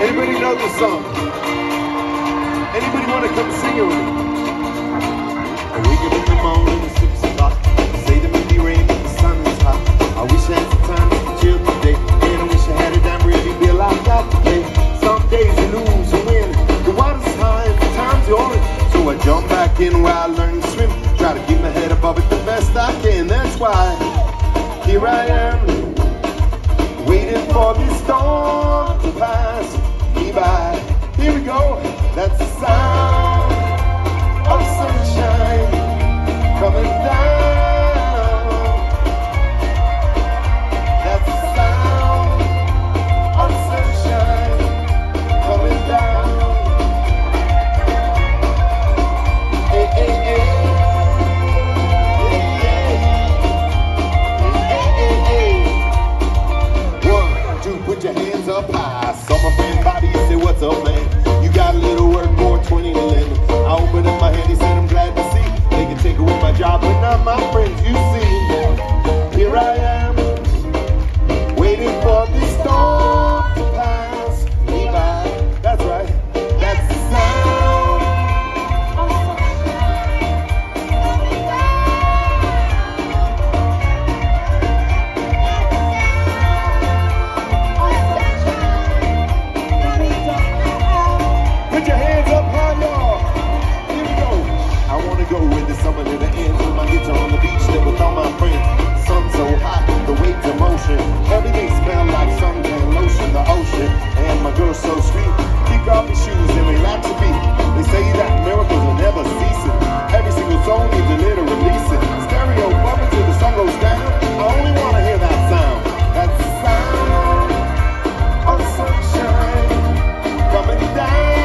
Anybody know this song? Anybody want to come sing it with me? I wake up in the morning at 6 o'clock. Say the movie rain, but the sun is hot. I wish I had some time to chill today. And I wish I had a damn really be alive out today. Some days you lose, you win. The water's high, the time's orange. So I jump back in where I learned to swim. Try to keep my head above it the best I can. That's why here I am, waiting for this storm to pass me by. Here we go. That's the sound of sunshine coming down. That's the sound of sunshine coming down. Hey, hey, hey. Put your hands up high. Saw my friend Bobby, he said, what's up, man? You got a little work for 20 to 11. I opened up my hand, he said, I'm glad to see. They can take away my job, but not my friends, you see. Here I am, waiting for this storm to pass me by. That's right, that's the sound. Put your hands up high, y'all. Here we go. I want to go with the summer to the end. With my guitar on the beach there with all my friends. The sun's so hot, the waves of motion. Everything smells like suntan lotion, the ocean. And my girl's so sweet. Kick off your shoes and relax a beat. They say that miracles will never cease it. Every single song needs a little release it. Stereo bumping till the sun goes down. I only want to hear that sound. That's the sound of sunshine coming down.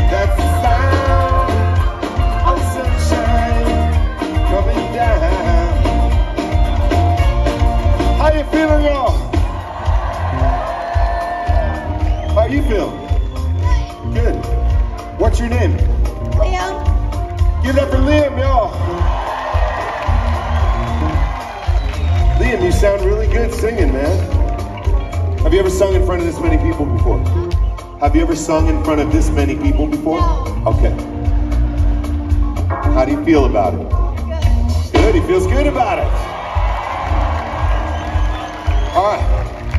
That's the sound of sunshine coming down. How you feeling, y'all? How you feel? Good. What's your name? Liam. Give it up for Liam, y'all. Liam, you sound really good singing, man. Have you ever sung in front of this many people before? Have you ever sung in front of this many people before? No. Okay. How do you feel about it? Good. Good, he feels good about it. All right,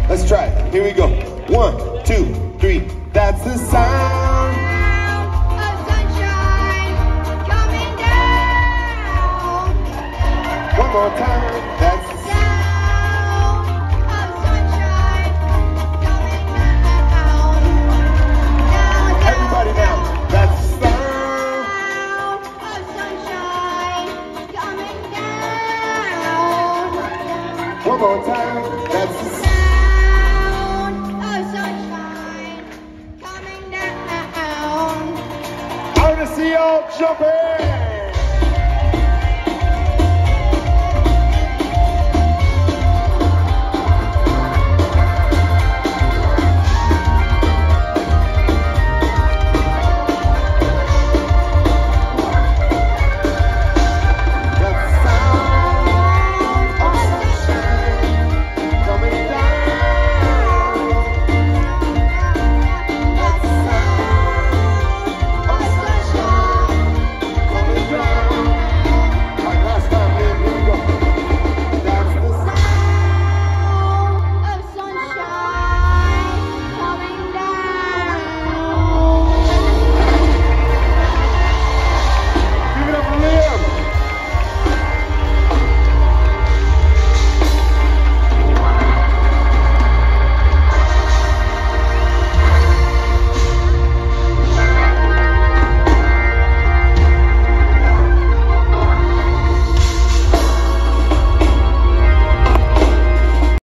let's try it. Here we go. 1, 2, 3. That's the sound of sunshine coming down. One more time. That's the Sound of sunshine coming down. everybody now. That's the sound. Sound of sunshine coming down. One more time. That's the sound. Sound of sunshine coming down. I want to see y'all jumping.